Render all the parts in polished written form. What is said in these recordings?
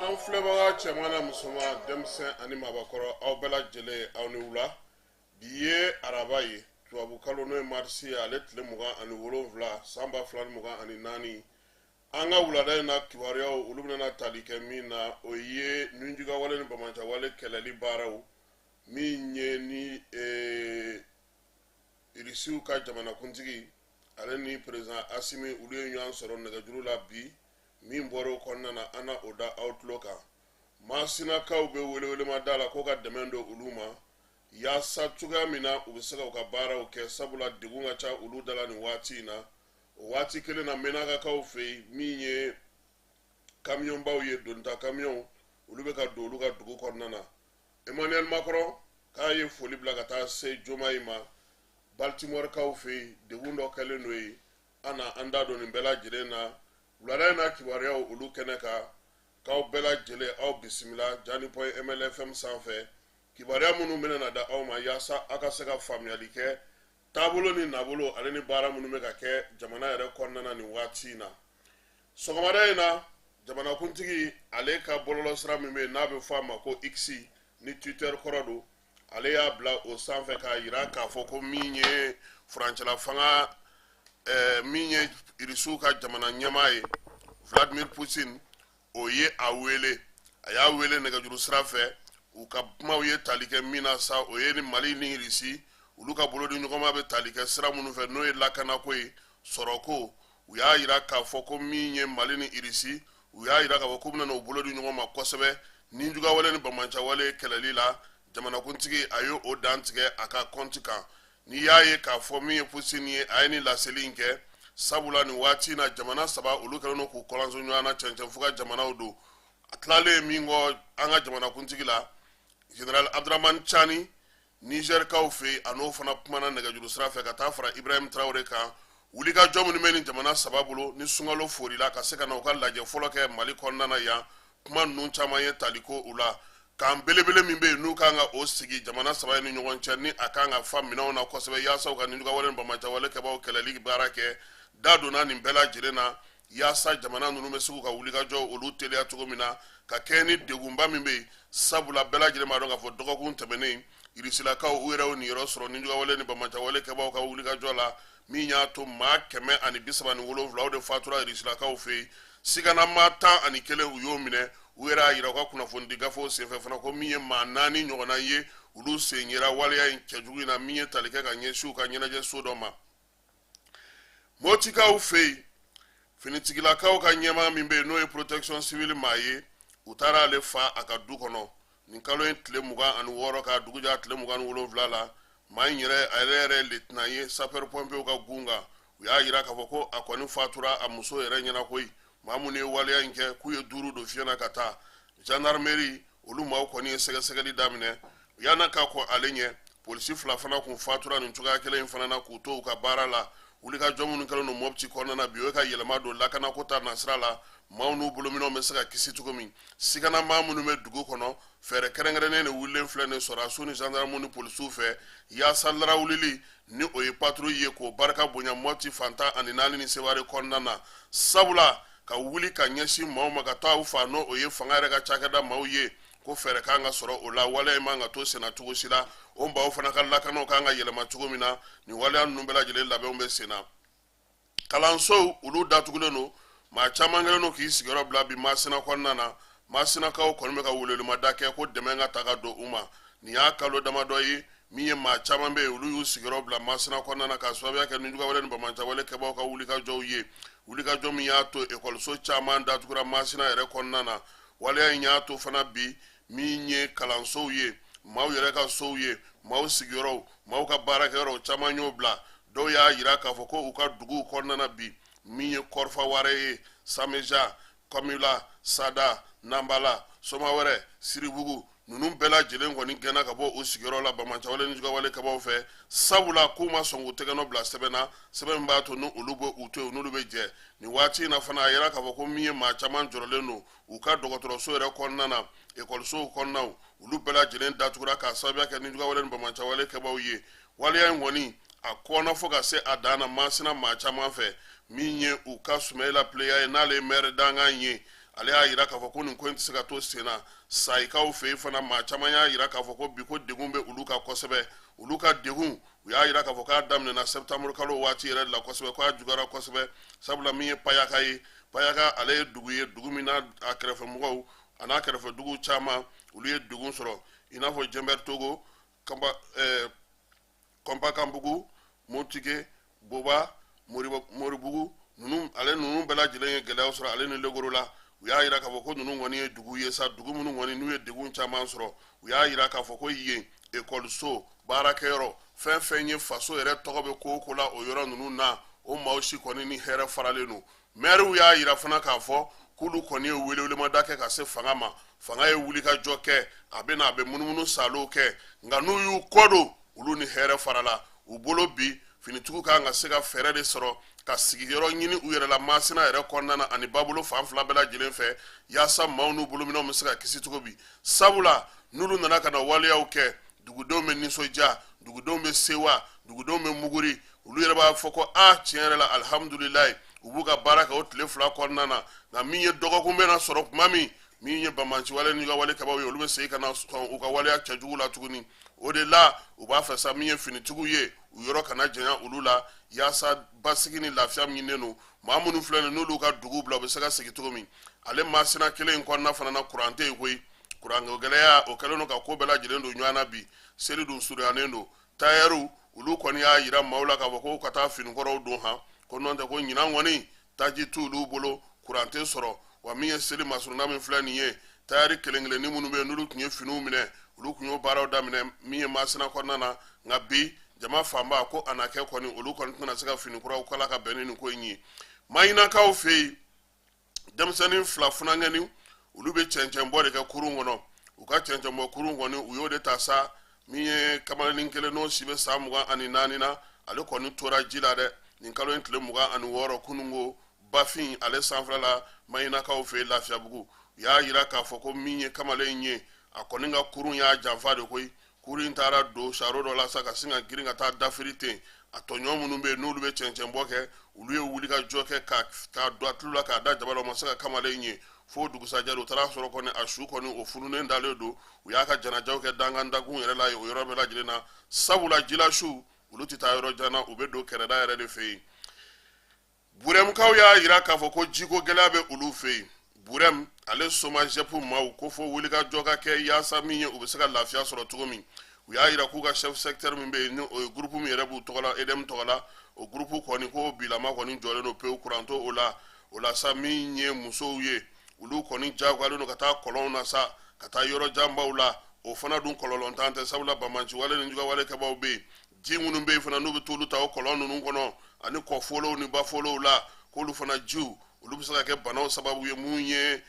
An filɛbaga cɛman na musoman denmisɛn ani maabakɔrɔ aw bɛɛ lajɛlen aw ni wula bi ye araba ye tubabu kalo n'o ye marisi ye ale tile 27 san 2024 an ka wulada in na kibaruyaw olu bɛna tali kɛ min na o ye nunjugawale ni bamacawale kɛlɛli baaraw min ye ni irisiw ka jamanakuntigi ale ni président Asimi olu ye ɲɔgɔn sɔrɔ nɛgɛjuru la bi min bɔra o kɔnɔna na an na o da aw tulo kan maasinakaw bɛ welewelema la ko ka dɛmɛ don olu ma yaasa cogoya min na u bɛ se ka u ka baaraw kɛ sabula degun ka ca olu dala nin waati in na o waati kelen na menakakaw fɛ yen min ye kamiyɔnbaw ye donta kamiyon olu bɛ ka don olu ka dugu kɔnɔna na Emmanuel Macron k'a ye foli bila ka taa se Jomayi ma Baltimore kaw fɛ yen degun dɔ kɛlen n'o ye an na an da don nin bɛɛ lajɛlen na wulada in na kibaruyaw olu kɛnɛ kan k'aw bɛɛ lajɛlen aw bisimila Jani Point MLFM sanfɛ kibaruya minnu bɛna na da aw ma yaasa aw ka se ka faamuyali kɛ taabolo ni nabolo ale ni baara minnu bɛ ka kɛ jamana yɛrɛ kɔnɔna na nin waati in na sɔgɔmada in na jamanakuntigi ale ka bɔlɔlɔsira min bɛ yen n'a bɛ fɔ a ma ko X ni Twitter kɔrɔ don ale y'a bila o sanfɛ k'a jira k'a fɔ ko min ye furancɛla fanga min ye irisiw ka jamana ɲɛmaa ye Vladimir Putin o ye a wele a y'a wele nɛgɛjuru sira fɛ u ka kumaw ye tali kɛ min na sa o ye ni Mali ni Irisi olu ka bolo di ɲɔgɔnma bɛ tali kɛ sira minnu fɛ n'o ye lakanako ye sɔrɔko u y'a jira k'a fɔ ko min ye Mali ni Irisi u y'a jira k'a fɔ k'u bɛna u bolo di ɲɔgɔn ma kosɛbɛ ninjugawale ni bamacawale kɛlɛli la jamanakuntigi a ye o dan tigɛ a ka kɔnti kan n'i y'a ye k'a fɔ min ye Putin ye a ye ni laseli in kɛ sabula nin waati in na jamana saba olu kɛlen don k'u kɔlɔnso ɲɔgɔn na cɛncɛn fo ka jamanaw don a tilalen min kɔ an ka jamanakuntigi la General Abdurahmane Chani Niger kaw fɛ yen a n'o fana kumana nɛgɛjuru sira fɛ ka taa fara Ibrahim Traore kan wulikajɔ minnu bɛ nin jamana saba bolo ni sunkalo forila ka se ka na u ka lajɛ fɔlɔ kɛ Mali kɔnɔna na yan kuma ninnu caman ye taliko u la kan belebele min bɛ yen n'u kan ka o sigi jamana saba ni ɲɔgɔn cɛ ni a kan ka fa minɛnw na kosɛbɛ yaasa u ka ninjugawale ni bamacawale kɛbaaw kɛlɛli baara kɛ da donna nin bɛɛ lajɛlen na yaasa jamana ninnu bɛ se k'u ka wulikajɔ olu teliya cogo min na ka kɛ ni degunba min bɛ yen sabula bɛɛ lajɛlen b'a dɔn k'a fɔ dɔgɔkun tɛmɛnen Irisilakaw u yɛrɛ nin yɔrɔ sɔrɔ ninjugawale ni bamacawale kɛbaaw ka wulikajɔ la min y'a to maa 137 de fatura Irisilakaw fɛ yen sigana maa 11 u y'o minɛ u yɛrɛ y'a jira u ka kunnafoni gafew senfɛ fana ko min ye maa 4 ɲɔgɔnna ye olu sen yera waleya in cɛjugu in na min ye tali kɛ ka ɲɛsin u ka ɲɛnajɛ so dɔ ma Motikaw fɛ yen finitigilakaw ka ɲɛmaa min bɛ yen n'o ye protection civile maa ye u taara ale fa a ka du kɔnɔ nin kalo in tile 26 ka duguja tile 27 la maa in yɛrɛ lieutenant ye sapeur pompier ka gun kan u y'a jira k'a fɔ ko a kɔni fatura a muso yɛrɛ ɲɛna koyi maa minnu ye waleya in kɛ k'u ye 5 don fiɲɛ na ka taa gendarmerie olu maaw kɔni ye sɛgɛsɛgɛli daminɛ yan'a ka kɔ ale ɲɛ polisi 2 fana kun fatura nin cogoya kelen in fana na k'u to u ka baara la wulikajɔ minnu kɛlen don Mopti kɔnɔna na bi o ye ka yɛlɛma don lakanako ta nasira la maaw n'u bolominɛw bɛ se ka kisi cogo min sigana maa minnu bɛ dugu kɔnɔ fɛɛrɛ kɛrɛnkɛrɛnnen de wulilen filɛ nin sɔrɔsiw ni gendarmew ni polisiw fɛ yaasa larawulili ni o ye patrouille ye k'o barika bonya Mopti fantan ani 4 ni Seware kɔnɔna na sabula ka wuli ka ɲɛsin maaw ma ka taa u fa n'o o ye fanga yɛrɛ ka cakɛda maaw ye ko fɛɛrɛ kan ka sɔrɔ o la waleya man ka to senna cogo si la o maaw fana ka lakanaw kan ka yɛlɛma cogo min na nin waleya ninnu bɛɛ lajɛlen labɛnw bɛ senna kalansow olu datugulen don maa caman kɛlen don k'i sigiyɔrɔ bila bi Masina kɔnɔna na Masinakaw kɔni bɛ ka welewelemada kɛ ko dɛmɛ ka ta ka don u ma nin y'a kalo damadɔ ye min ye maa caman bɛ yen olu y'u sigiyɔrɔ bila Masina kɔnɔna na ka sababuya kɛ ninjugawale ni bamacawale kɛbaaw ka wulikajɔw ye wulikajɔ min y'a to ekɔliso caman datugura Masina yɛrɛ kɔnɔna na waleya in y'a to fana bi min ye kalansow ye maaw yɛrɛ ka sow ye maaw sigiyɔrɔw maaw ka baarakɛyɔrɔw caman y'o bila dɔw y'a jira k'a fɔ ko u ka duguw kɔnɔna na bi min ye Kɔrfaware ye Sameja Kɔmila Sada Nambala Somawɛrɛ Siribugu ninnu bɛɛ lajɛlen kɔni gɛnna ka bɔ o sigiyɔrɔ la bamacawale ni jugawale kɛbaaw fɛ sabula k'u ma sɔn k'u tɛgɛnɔ bila sɛbɛn na sɛbɛn min b'a to ni olu bɛ u to yen n'olu bɛ jɛ nin waati in na fana a yira k'a fɔ ko min ye maa caman jɔrɔlen don u ka dɔgɔtɔrɔso yɛrɛ kɔnɔna na ekɔlisow kɔnɔnaw olu bɛɛ lajɛlen datugura k'a sababuya kɛ ni jugawale ni bamacawale kɛbaaw ye waleya in kɔni a kɔnna fɔ ka se a dan na Masina maa caman fɛ min ye u ka Sumayila Pleya ye n'ale ye maire dangan ye ale y'a yira k'a fɔ ko nin ko in tɛ se ka to sen na sayikaw fɛ yen fana maa caman y'a yira k'a fɔ ko bi ko degun bɛ olu kan kosɛbɛ olu ka degun u y'a yira k'a fɔ k'a daminɛna septembre kalo waati yɛrɛ de la kosɛbɛ k'a juguyara kosɛbɛ sabula min ye payaka ye payaka ale ye dugu min n'a a kɛrɛfɛmɔgɔw a n'a kɛrɛfɛ dugu caman olu ye degun sɔrɔ i n'a fɔ jɛnbɛri togo kɔnpakanbugu motige boba moribugu ale ninnu bɛɛ lajɛlen ye gɛlɛyaw sɔrɔ ale ni legoro la u y'a yira k'a fɔ ko ninnu kɔni ye dugu ye sa dugu minnu kɔni n'u ye degun caman sɔrɔ u y'a yira k'a fɔ ko yen ekɔliso baarakɛyɔrɔ fɛn fɛn ye faso yɛrɛ tɔgɔ bɛ ko o ko la o yɔrɔ ninnu na o maaw si kɔni ni hɛrɛ faralen don mɛriw y'a yira fana k'a fɔ k'olu kɔni ye welewelemada kɛ ka se fanga ma fanga ye wulikajɔ kɛ a bɛ munumunu salow kɛ nka n'u y'u kɔdon olu ni hɛrɛ farala u bolo bi finitigiw kan ka se ka fɛɛrɛ de sɔrɔ ka sigiyɔrɔ ɲini u yɛrɛ la masina yɛrɛ kɔnɔna na ani babolo fan fila bɛɛ lajɛlen fɛ yaasa maaw n'u bolominɛw bɛ se ka kisi cogo bi sabula n'olu nana ka na waleyaw kɛ dugudenw bɛ nisɔndiya dugudenw bɛ sewa dugudenw bɛ muguri olu yɛrɛ b'a fɔ ko tiɲɛ yɛrɛ la alihamudulilayi u b'u ka baara kɛ o tile fila kɔnɔna na nka min ye dɔgɔkun bɛ na sɔrɔ tuma min ye bamanciwale n'u ka wale kabaw ye olu bɛ segin ka na sɔn u ka waleya cɛjugu la tuguni o de la u b'a fɛ sa min ye finitigiw ye u yɔrɔ kana janya olu la yaasa basigi ni lafiya min ɲininen don maa minnu filɛ nin n'olu ka dugu bila u bɛ se ka segin cogo min ale masina kelen in kɔnɔna fana na kuran tɛ yen koyi kuranko gɛlɛya o kɛlen don ka ko bɛɛ lajɛlen don ɲɔgɔn na bi seli dun surunyalen don tayɛriw olu kɔni y'a yira maaw la k'a fɔ ko ka taa finikɔrɔw don han ko n'o tɛ ko ɲinan kɔni taji t'olu bolo kuran tɛ sɔrɔ wa min ye seli masurunda min filɛ nin ye tayɛri kelen kelenni minnu bɛ yen n'olu tun ye finiw minɛ olu tun y'o baaraw daminɛ min ye masina kɔnɔna na nka bi jama fanba ko a na kɛ kɔni olu kɔni tɛna se ka fini kuraw kala ka bɛn ni nin ko in ye maɲinakaw fɛ yen denmisɛnnin fila funankɛni olu bɛ cɛncɛn bɔ de kɛ kurun kɔnɔ u ka cɛncɛn bɔ kurun kɔni u y'o de ta sa min ye kamalenin kelen n'o si bɛ san 24 na ale kɔni tora ji la dɛ nin kalo in tile 26 kununko bafin ale sanfɛla la maɲinakaw fɛ yen lafiyabugu u y'a yira k'a fɔ ko min ye kamalen ye a kɔni ka kurun y'a janfa de koyi kurun in taara don saro dɔ la sa ka sin ka girin ka taa dafiri ten a tɔɲɔgɔn minnu bɛ yen n'olu bɛ cɛncɛn bɔ kɛ olu ye wuli ka jɔ kɛ k'a don a tulo la k'a da jaba la o ma se ka kamalen ye fo dugusajɛ u taara sɔrɔ kɔni a su kɔni o fununen dalen don u y'a ka janajaw kɛ dangandagun yɛrɛ la o yɔrɔ bɛɛ lajɛlen na sabula jila su olu tɛ taa yɔrɔ jan na u bɛ don kɛrɛda yɛrɛ de fɛ yen burɛmukaw y'a yira k'a fɔ ko jiko gɛlɛya bɛ olu fɛ yen burɛm ale somajɛpu maaw ko fo wulikajɔ ka kɛ yaasa min ye u bɛ se ka lafiya sɔrɔ cogo min u y'a yira k'u ka chef secteur min bɛ yen ni o ye groupe min yɛrɛ b'u tɔgɔ la edem tɔgɔ la o groupe kɔni ko bilama kɔni jɔlen don pewu kuranto o la sa min ye musow ye olu kɔni jagoyalen don ka taa kɔlɔnw na sa ka taa yɔrɔ janbaw la o fana dun kɔlɔlɔntan tɛ sabula bamanciwale ni jugawale kɛbaw bɛ yen ji minnu bɛ yen fana n'u bɛ t'olu ta o kɔlɔn ninnu kɔnɔ ani kɔfolow ni bafolow la k'olu fana jiw olu bɛ se ka kɛ banaw sababu ye mun ye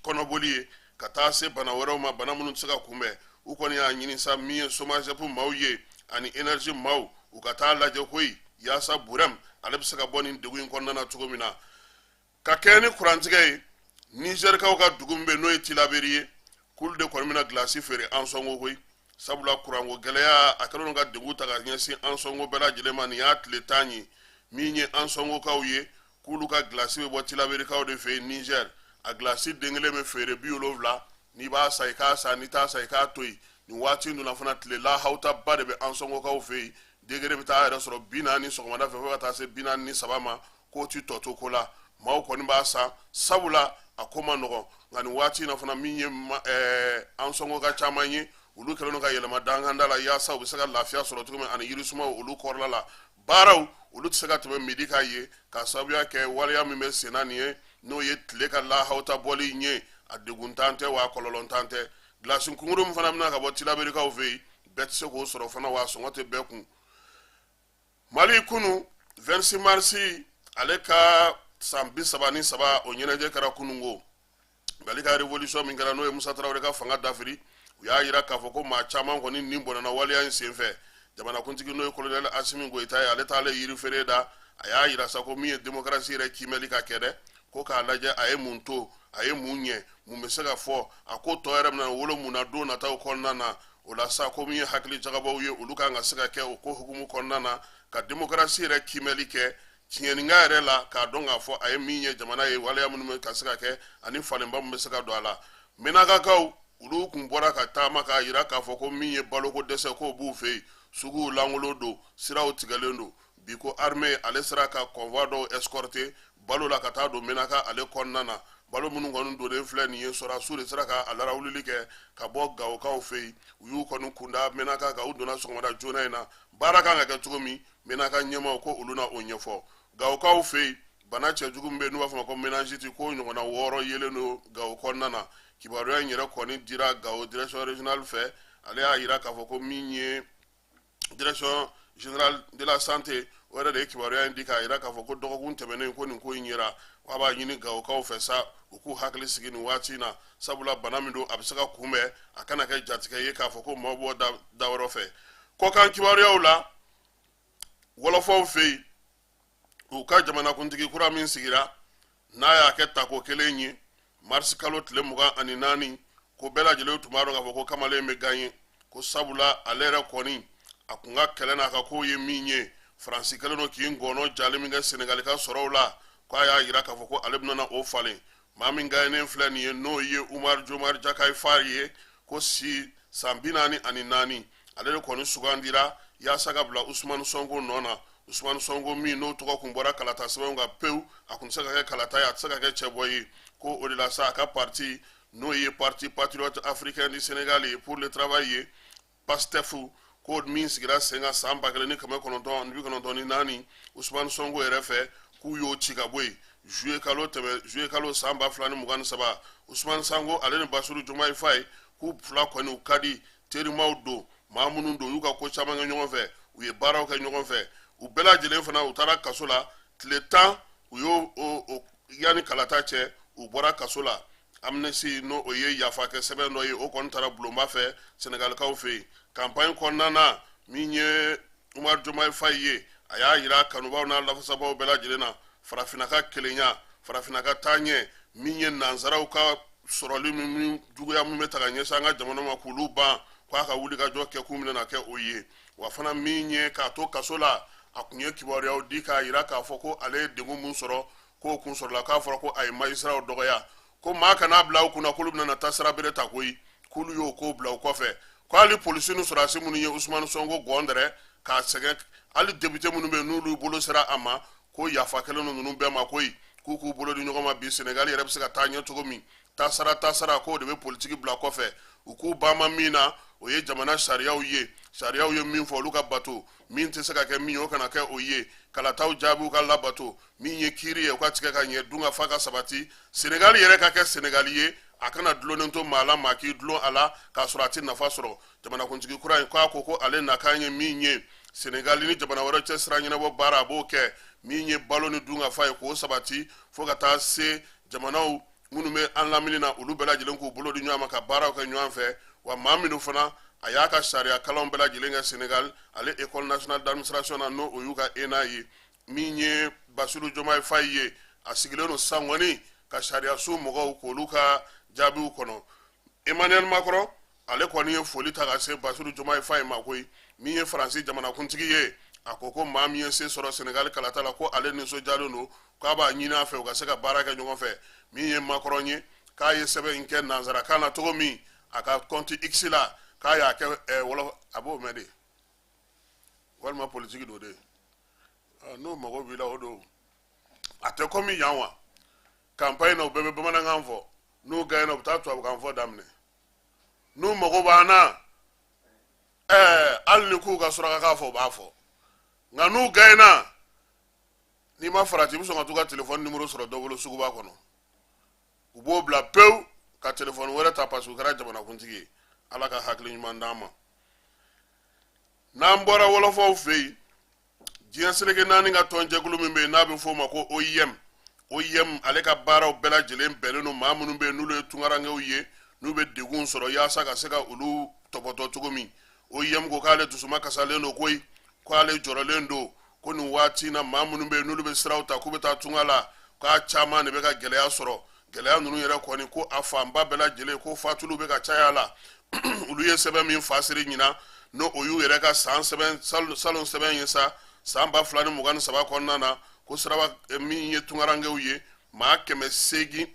kɔnɔboli ye ka taa se bana wɛrɛw ma bana minnu tɛ se ka kunbɛn u kɔni y'a ɲini sa min ye somajɛpu maaw ye ani énergie maaw u ka taa lajɛ koyi yaasa burɛm ale bɛ se ka bɔ nin degun in kɔnɔna na cogo min na ka kɛ ni kurantigɛ ye nizɛrikaw ka dugu min bɛ n'o ye tilaberi ye k'olu de kɔni bɛna gilasi feere an sɔngo koyi sabula kuranko gɛlɛya a kɛlen don ka degun ta ka ɲɛsin an sɔngo bɛɛ lajɛlen ma nin y'a tile 10 ye min ye an sɔngokaw ye k'olu ka gilasi bɛ bɔ tilaberikaw de fɛ yen Niger a gilasi den kelen bɛ feere 70 n'i b'a sa i k'a sa n'i t'a sa i k'a to yen nin waati ninnu na fana tile lahawtaba de bɛ an sɔngokaw fɛ yen degere bɛ taa yɛrɛ sɔrɔ 40 sɔgɔmada fɛ fo ka taa se 43 ma k'o ti tɔ to ko la maaw kɔni b'a sa sabula a ko ma nɔgɔn nka nin waati in na fana min ye an sɔngoka caman ye olu kɛlen don ka yɛlɛma danganda la yaasa u bɛ se ka lafiya sɔrɔ cogo min ani yirisumaw olu kɔrɔla la baaraw olu tɛ se ka tɛmɛ midi ka ye ka sababuya kɛ waleya min bɛ sen na nin ye n'o ye tile ka lahawta bɔli in ye a deguntan tɛ wa a kɔlɔlɔntan tɛ gilasi kunkuru min fana bɛna ka bɔ tilaberikaw fɛ yen bɛɛ tɛ se k'o sɔrɔ fana wa a sɔngɔ tɛ bɛɛ kun mali kunu 26 marisi ale ka san 33 o ɲɛnajɛ kɛra kunungo mali ka révolution min kɛra n'o ye Musa Tarawele ka fanga dafiri u y'a yira k'a fɔ ko maa caman kɔni nin bɔnna waleya in senfɛ jamanakuntigi n'o ye colonel Asimi Goyita ye ale t'ale yiri feere da a y'a yira sa ko min ye démocratie yɛrɛ kimɛli ka kɛ dɛ ko k'a lajɛ a ye mun to a ye mun ɲɛ mun bɛ se ka fɔ a ko tɔ yɛrɛ bɛna wolo mun na don nataw kɔnɔna na o la sa ko min ye hakili jagabaw ye olu kan ka se ka kɛ o ko hukumu kɔnɔna na ka démocratie yɛrɛ kimɛli kɛ tiɲɛninga yɛrɛ la k'a dɔn k'a fɔ a ye min ye jamana ye waleya minnu bɛ ka se ka kɛ ani falenba min bɛ se ka don a la minakakaw olu kun bɔra ka taama k'a yira k'a fɔ ko min ye baloko dɛsɛ k'o b'u fɛ yen suguw langolo don siraw tigɛlen don bi ko armée ale sera ka convoi dɔw escorter balo la ka taa don minaka ale kɔnɔna na balo minnu kɔni donnen filɛ nin ye sɔrɔdasiw de sera ka larawulili kɛ ka bɔ gawokaw fɛ yen u y'u kɔni kunda minaka kan u donna sɔgɔmada joona in na baara kan ka kɛ cogo min minaka ɲɛmaw ko olu na o ɲɛfɔ gawokaw fɛ yen bana cɛjugu min bɛ yen n'u b'a fɔ ma ko meningite ko ɲɔgɔnna 6 yelen don gawo kɔnɔna na kibaruya in yɛrɛ kɔni dira gawo direction régionale fɛ ale y'a yira k'a fɔ ko min ye direction générale de la santé o yɛrɛ de ye kibaruya in di k'a yira k'a fɔ ko dɔgɔkun tɛmɛnen ko nin ko in yera k'a b'a ɲini gawokaw fɛ sa u k'u hakili sigi nin waati in na sabula bana min don a bɛ se ka kunbɛn a kana kɛ jatigɛ ye k'a fɔ ko maaw bɔ da wɛrɛ fɛ kɔkan kibaruyaw la wɔlɔfɔw fɛ yen u ka jamanakuntigi kura min sigira n'a y'a kɛ tako kelen ye marisi kalo tile 24 ko bɛɛ lajɛlen tun b'a dɔn k'a fɔ ko kamalen bɛ gagné ko sabula ale yɛrɛ kɔni a kun ka kɛlɛ n'a ka kow ye min ye faransi kɛlen don k'i ngɔnɔ jalen min kɛ senegali ka sɔrɔw la k'a y'a yira k'a fɔ ko ale bɛna o falen maa min gagné filɛ nin ye n'o ye Umar Jomar Jakayi Fari ye ko san 44 ale de kɔni sugandira yaasa ka bila Usmane Sonko nɔ na Usmane Sonko min n'o tɔgɔ kun bɔra kalata sɛbɛnw kan pewu a kun tɛ se ka kɛ kalata ye a tɛ se ka kɛ cɛbɔ ye ko o de la sa a ka parti n'o ye parti patriote africain du Sénégal ye pour le travail ye PASTEF ko min sigira sen kan san 1994 Usmane Sonko yɛrɛ fɛ k'u y'o ci ka bɔ yen juillet kalo san 2023 Usmane Sonko ale ni Bassirou Diomaye Faye k'u fila kɔni u ka di terimaw don maa minnu don u y'u ka ko caman kɛ ɲɔgɔn fɛ u ye baaraw kɛ ɲɔgɔn fɛ u bɛɛ lajɛlen fana u taara kaso la tile 10 u y'o yanni kalata cɛ u bɔra kaso la amnesty n'o o ye yafa kɛ sɛbɛn dɔ ye o kɔni taara bulonba fɛ senegalikaw fɛ yen campagne kɔnɔna na min ye Umar Diomaye Faye ye a y'a yira kanubaw n'a lafasabaw bɛɛ lajɛlen na farafinna ka kelenya farafinna ka taaɲɛ min ye nanzaraw ka sɔrɔli min juguya min bɛ ta ka ɲɛsin an ka jamana ma k'olu ban k'a ka wuli ka jɔ kɛ k'u bɛna kɛ o ye wa fana min ye k'a to kaso la a kun ye kibaruyaw di k'a yira k'a fɔ ko ale ye degun mun sɔrɔ k'o kun sɔrɔla k'a fɔra ko a ye magistratw dɔgɔya ko maa kana bila u kunna k'olu bɛna taa sira bere ta koyi k'olu y'o ko bila u kɔfɛ ko hali polisi ni sɔrɔdasi minnu ye Usmane Sonko gɔndɛrɛ k'a sɛgɛn hali député minnu bɛ yen n'olu bolo sera a ma ko yafa kɛlen don ninnu bɛɛ ma koyi k'u k'u bolo di ɲɔgɔn ma bi Senegal yɛrɛ bɛ se ka taa ɲɛ cogo min taasara k'o de bɛ politiki bila kɔfɛ u k'u banma min na o ye jamana sariyaw ye min fɔ olu ka bato min tɛ se ka kɛ min ye o kana kɛ o ye kalataw jaabiw ka labato min ye kiiri ye o ka tigɛ ka ɲɛ dunga fa ka sabati Senegal yɛrɛ ka kɛ Senegali ye a kana dulonnen to maa la maa k'i dulon a la k'a sɔrɔ a tɛ nafa sɔrɔ jamanakuntigi kura in k'a ko ale nakan ye min ye Senegal ni jamana wɛrɛ cɛ sira ɲɛnabɔ baara a b'o kɛ min ye balo ni dunga fa ye k'o sabati fo ka taa se jamanaw minnu bɛ an lamini na olu bɛɛ lajɛlen k'u bolo di ɲɔgɔn ma ka baaraw kɛ ɲɔgɔn fɛ wa maa minnu fana a y'a ka sariya kalanw bɛɛ lajɛlen kɛ Senegal ale école nationale d'administration na n'o o y'u ka ENA ye min ye Bassirou Diomaye Faye ye a sigilen don san kɔni ka sariya su mɔgɔw k'olu ka jaabiw kɔnɔ Emmanuel Macron ale kɔni ye foli ta ka se Bassirou Diomaye Faye ma koyi min ye Faransi jamanakuntigi ye a ko ko maa min ye se sɔrɔ Senegal kalata la ko ale nisɔndiyalen don k'a b'a ɲini a fɛ u ka se ka baara kɛ ɲɔgɔn fɛ min ye Macron ye k'a ye sɛbɛn in kɛ nanzarakan na cogo min a ka compte X la k'a y'a kɛ wɔlɔfɔ a b'o mɛn de walima politiki don de n'o mago b'i la o don a tɛ komi yan wa campagne na u bɛɛ bɛ bamanankan fɔ n'u gagné na u bɛ taa tubabukan fɔ daminɛ n'u mago b'an na hali ni k'u ka surakakan fɔ u b'a fɔ nka n'u gagné na n'i ma farati i bɛ sɔn ka t'u ka téléphone numéro sɔrɔ dɔ bolo suguba kɔnɔ u b'o bila pewu ka téléphone wɛrɛ ta parce que u kɛra jamanakuntigi ye ala ka hakili ɲuman d'an ma n'an bɔra wɔlɔfɔw fɛ yen diɲɛ seleke naani ka tɔnjɛkulu min bɛ yen n'a bɛ f'o ma ko OIM ale ka baaraw bɛɛ lajɛlen bɛnnen don maa minnu bɛ yen n'olu ye tunkarankew ye n'u bɛ degun sɔrɔ yaasa ka se ka olu tɔpɔtɔ cogo min OIM ko k'ale dusuma kasalen don koyi k'ale jɔrɔlen don ko nin waati in na maa minnu bɛ yen n'olu bɛ siraw ta k'u bɛ taa tunga la k'a caman de bɛ ka gɛlɛya sɔrɔ gɛlɛya ninnu yɛrɛ kɔni ko a fanba bɛɛ lajɛlen ko fatuluw bɛ ka caya la olu ye sɛbɛn min fasiri ɲina n'o o y'u yɛrɛ ka salon sɛbɛn ye sa san 2023 kɔnɔna na ko siraba min ye tungarangew ye maa 800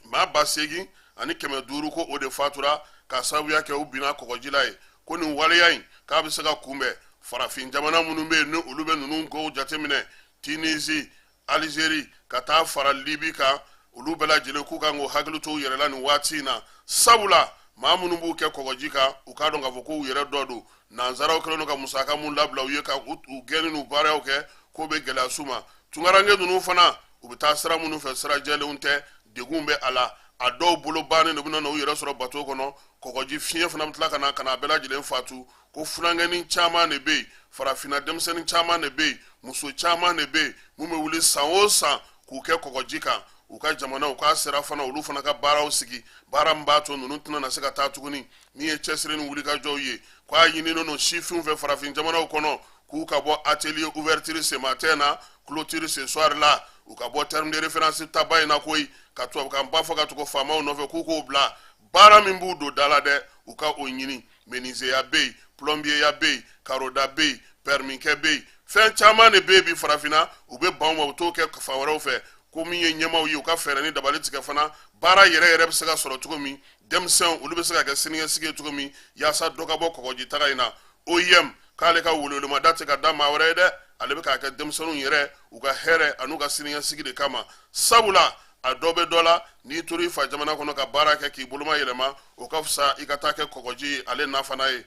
maa 80 ani 500 ko o de fatura ka sabuya kɛ u bina kɔgɔjila ye ko nin waleya in k'a bɛ se ka kunbɛn farafin jamana minnu bɛ yen ni olu bɛ ninnu kow jateminɛ Tunisie Algérie ka taa fara Libi kan olu bɛɛ lajɛlen k'u kan k'u hakili to u yɛrɛ la nin waati in na sabula maa minnu b'u kɛ kɔgɔji kan u k'a dɔn k'a fɔ k'u yɛrɛ dɔ don nanzaraw kɛlen don ka musaka mun labila u ye ka u gɛnni n'u baaraw kɛ k'o bɛ gɛlɛya s'u ma tungarange ninnu fana u bɛ taa sira minnu fɛ sira jɛlenw tɛ degun bɛ a la a dɔw bolo bannen de bɛna na u yɛrɛ sɔrɔ bateau kɔnɔ kɔgɔji fiɲɛ fana bɛ tila ka na a bɛɛ lajɛlen fatu ko furankɛni caman de bɛ yen farafinna denmisɛnnin caman de bɛ yen muso caman de bɛ yen mun bɛ wuli san o san k'u kɛ kɔgɔji kan u ka jamana u ka sera fana olu fana ka baaraw sigi baara min b'a to ninnu tɛna na se ka taa tuguni min ye cɛsiri ni wulikajɔw ye k'a ɲininen don sifinw fɛ farafin jamanaw kɔnɔ k'u ka bɔ atelier ouverture ce matin na clôture ce soir là u ka bɔ terme de référence taba in na koyi ka tubabukan ba fɔ ka tugu faamaw nɔfɛ k'u k'o bila baara min b'u don da la dɛ u ka o ɲini menuisier bɛ yen plombier ya bɛ yen karoda bɛ yen permis kɛ bɛ yen fɛn caman de bɛ yen bi farafinna u bɛ ban u ma u t'o kɛ fan wɛrɛw fɛ ko min ye ɲɛmaw ye u ka fɛɛrɛ ni dabali tigɛ fana baara yɛrɛ bɛ se ka sɔrɔ cogo min denmisɛnw olu bɛ se ka kɛ siniɲɛsigi ye cogo min yaasa dɔ ka bɔ kɔgɔji taga in na OIM k'ale ka welewelema tɛ ka da maa wɛrɛ ye dɛ ale bɛ k'a kɛ denmisɛnninw yɛrɛ u ka hɛrɛ an'u ka siniɲɛsigi de kama sabula a dɔ bɛ dɔ la n'i tora i fa jamana kɔnɔ ka baara kɛ k'i boloma yɛlɛma o ka fisa i ka taa kɛ kɔgɔji ye ale na fana ye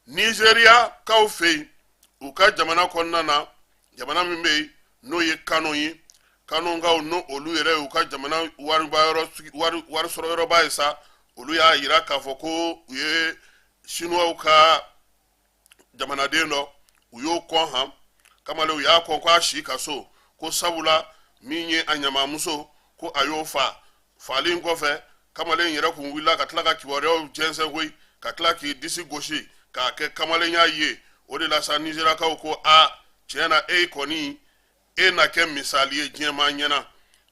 Nigeria kaw fɛ yen u ka jamana kɔnɔna na jamana min bɛ yen n'o ye Kano ye Kanonkaw no olu yɛrɛ u ka jamana wari sɔrɔ yɔrɔba ye sa olu y'a yira k'a fɔ ko u ye Chinois ka jamanaden dɔ u y'o kɔn han kamalen u y'a kɔn k'a si ka so ko sabula min ye a ɲamamuso ko a y'o falen kɔfɛ kamalen yɛrɛ kun wulila ka tila ka kibaruyaw jɛnsɛn koyi ka tila k'i disi gosi k'a kɛ kamalen y'a ye o de la sa Nizeriyakaw ko a tiɲɛ na e kɔni e na kɛ misali ye diɲɛma ɲɛna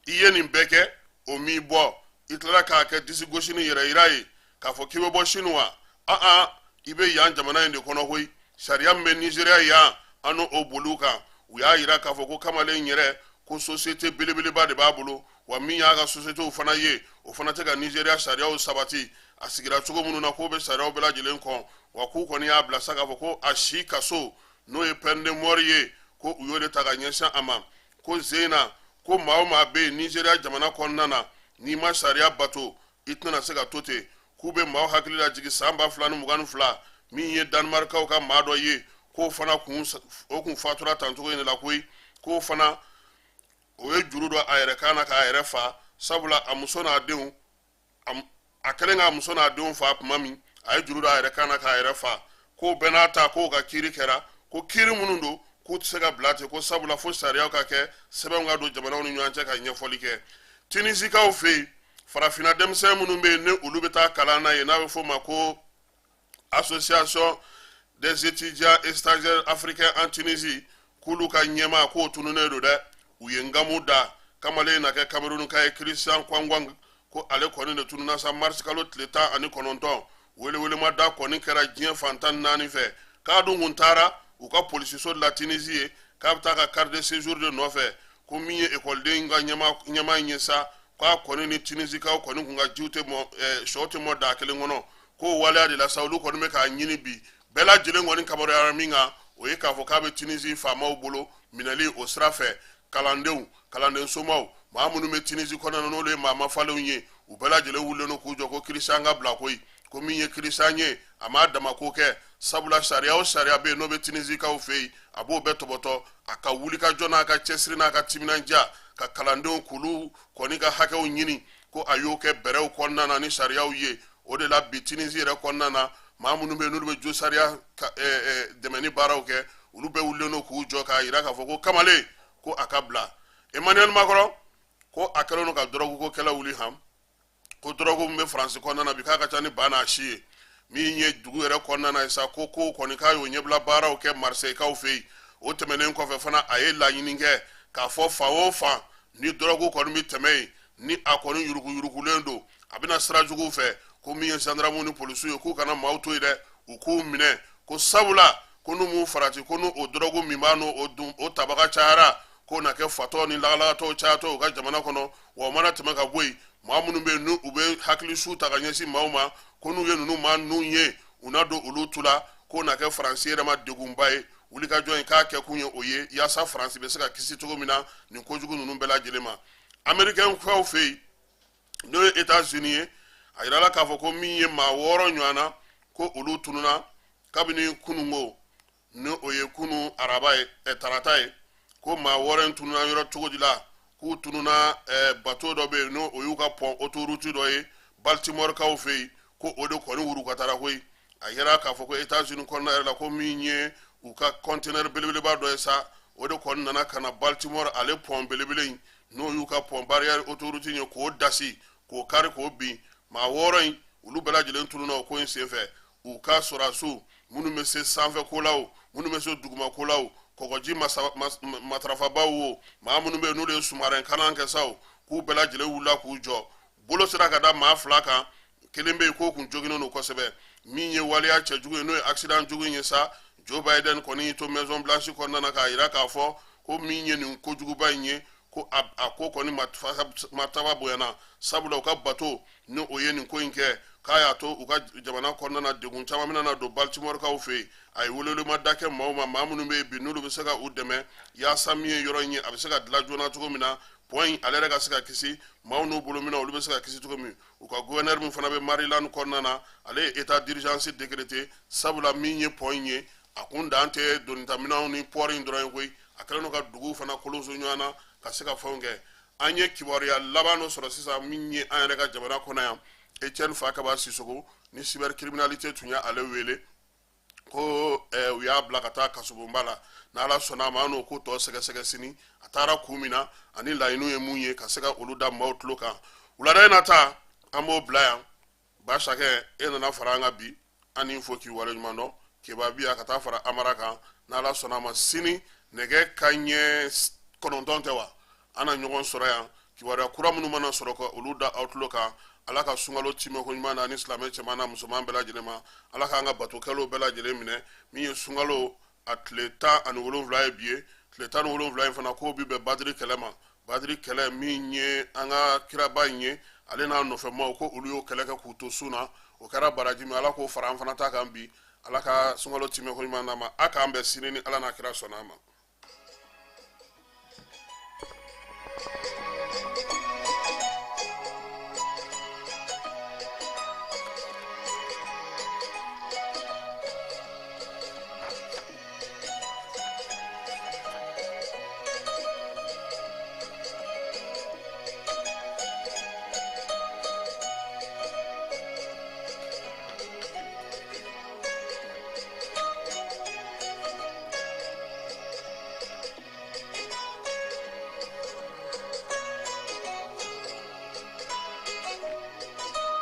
i ye nin bɛɛ kɛ o m'i bɔ i tilala k'a kɛ disi gosi ni yɛrɛ yira ye k'a fɔ k'i bɛ bɔ Sini wa i bɛ yan jamana in de kɔnɔ koyi sariya min bɛ Nizeriya yan an n'o boli kan u y'a yira k'a fɔ ko kamalen yɛrɛ ko société belebeleba de b'a bolo wa min y'a ka sociétéw fana ye o fana tɛ ka Nizeriya sariyaw sabati a sigira cogo minnu na k'o bɛ sariyaw bɛɛ lajɛlen kɔn wa k'u kɔni y'a bila sa k'a fɔ ko a si kaso n'o ye peine de mort ye ko u y'o de ta ka ɲɛsin a ma ko zena ko maa o maa bɛ yen Nizeriya jamana kɔnɔna na n'i ma sariya bato i tɛna se ka to ten k'u bɛ maaw hakili lajigi san 2022 min ye Danmarkaw ka maa dɔ ye k'o fana kun fatura tancogo in de la koyi k'o fana o ye juru dɔ a yɛrɛ kan na k'a yɛrɛ fa sabula a muso n'a denw a kɛlen k'a muso n'a denw fa tuma min a ye juru dɔ a yɛrɛ kan na k'a yɛrɛ fa k'o bɛɛ n'a ta k'o ka kiiri kɛra ko kiiri minnu don k'u tɛ se ka bila ten ko sabula fo sariyaw ka kɛ sɛbɛnw ka don jamanaw ni ɲɔgɔn cɛ ka ɲɛfɔli kɛ Tunisikaw fɛ yen farafinna denmisɛn minnu bɛ yen ni olu bɛ taa kalan na yen n'a bɛ f'o ma ko association des étudiants et stagiaires africains en Tunisie k'olu ka ɲɛmaa k'o tununnen don dɛ u ye nkamu da kamalen na kɛ Cameroun ka ye Christian Kwangwang ko ale kɔni de tununna sa mars kalo tile 19 welewelema da kɔni kɛra diɲɛ fan 14 fɛ k'a dun kun taara u ka polisiso de la Tunisie ye k'a bɛ taa ka carte de séjour de nɔfɛ ko min ye ekɔliden ka ɲɛmaa in ye sa k'a kɔni ni Tunisikaw kɔni kun ka jiw tɛ sɔ tɛ mɔ da kelen kɔnɔ k'o waleya de la sa olu kɔni bɛ k'a ɲini bi bɛɛ lajɛlen kɔni kabaruyara min kan o ye k'a fɔ k'a bɛ Tunisie faamaw bolo minɛli o sira fɛ kalanden somaw maa minnu bɛ Tunisie kɔnɔna n'olu ye maa mafalenw ye u bɛɛ lajɛlen wulilen don k'u jɔ ko Christian ka bila koyi ko min ye Christian ye a m'a damako kɛ sabula sariya o sariya bɛ yen n'o bɛ Tunisikaw fɛ yen a b'o bɛɛ tɔbɔtɔ a ka wulikajɔ n'a ka cɛsiri n'a ka timinandiya ka kalandenw k'olu kɔni ka hakɛw ɲini ko a y'o kɛ bɛrɛw kɔnɔna na ni sariyaw ye o de la bi Tunisie yɛrɛ kɔnɔna na maa minnu bɛ yen n'olu bɛ jo sariya dɛmɛni baaraw kɛ olu bɛɛ wulilen don k'u jɔ k'a yira k'a fɔ ko kamalen ko a ka bila Emmanuel Macron ko a kɛlen don ka dɔrɔgu ko kɛlɛ wuli han ko dɔrɔgu min bɛ Faransi kɔnɔna na bi k'a ka ca ni ba n'a si ye min ye dugu yɛrɛ kɔnɔna na sa ko kɔni k'a y'o ɲɛbila baaraw kɛ Marseillekaw fɛ yen o tɛmɛnen kɔfɛ fana a ye laɲini kɛ k'a fɔ fan o fan ni dɔrɔgu kɔni bɛ tɛmɛ yen ni a kɔni yuruguyurugulen don a bɛna sira juguw fɛ ko min ye gendarmew ni polisiw ye k'u kana maaw to yen dɛ u k'u minɛ ko sabula kunu mu farati kunu o drogu mimano o tabaka chara ko na ke fato ni lagala to chato ga jamana kono wa mana tama ka boy ma munu be nu ube hakli su ta ga nyesi mauma kunu ye nu ma nu ye unado ulutula ko na ke français ma degumbaye wuli ka join ka ke kunye oye ya sa france be saka kisi togo mina ni kojugu nunu bela jelema americain kwa fe no États-Unis ayirala ka fo ko miye ma woro nyana ko ulu tununa kabini kunungo no oye kunu arabaye tarataye ko ma woro tununa yoro togo dila ku tununa bateau do be no oyuka pont autoroute do e Baltimore ka fe ko odo ko ni wuru katara hoy ayira ka fo ko États-Unis ko na la ko miye uka container belebele ba do esa odo ko nana kana Baltimore ale pont belebele no yuka pont barrière autorité ni ko dasi ko kare ko bi ma woron ulu bela jelen tununa ko ensefe uka sorasu munu mese sanfe ko lawo munu mese duguma ko lawo kokoji matrafa bawo ma munu be no le sumaren kanan ke saw ku bela jelen wula ku jo bolo sira kada ma flaka kelembe ko kun jogino no ko sebe minye walia che jugu no accident jugu nyesa Joe Biden koni to Maison Blanche ko nana ka ira ka fo ko minye ni ko jugu banye ko ako koni mataba boyana sabula ka bato no oye ni ko inke kaya to uka jamana ko nana degun chama mina na do Baltimore ka ofe ay wololo madake mawma mamunu be binulu be saka udeme ya samiye yoro nyi abisaka dla jona to mina point alere ga saka kisi mawnu bolo mina olu be saka kisi to mi uka gouverneur mu fana be Maryland ko nana ale état d'urgence décrété sabula minye point akunda ante donita mina ni pori ndoro ngoy akalano ka dugu fana koloso nyana ka seka fonge anye kiboria labano soro sisa minye an rega jabara kona ya Etienne Fakaba Sisoko ni cybercriminalité tunya ale wele ko wiya blakata kasubumbala na ala sona mano ko to sega sini atara kumina ani lainu ye munye ka seka oluda mautloka ulada nata amo blaya ba shake ena na faranga bi ani foki wale mano kebabi akata fara amaraka na ala sona ma sini nege kanye konontonte wa ana nyogon soraya kiwara kuramunu mana soroko uluda outloka alaka sungalo time ko nyuma na islamé chemana musulman bela jelema alaka nga bato kelo bela jelemine mi sungalo atleta an wolonvla biye atleta no wolonvla fana ko bi be badri kele mi nye anga kiraba nye alena no fe ma ko uluyo kele ka kuto suna o kara baraji mi alako faran fana ta kan bi alaka sungalo time ko nyuma na ma aka ambe sinini ala na kira sonama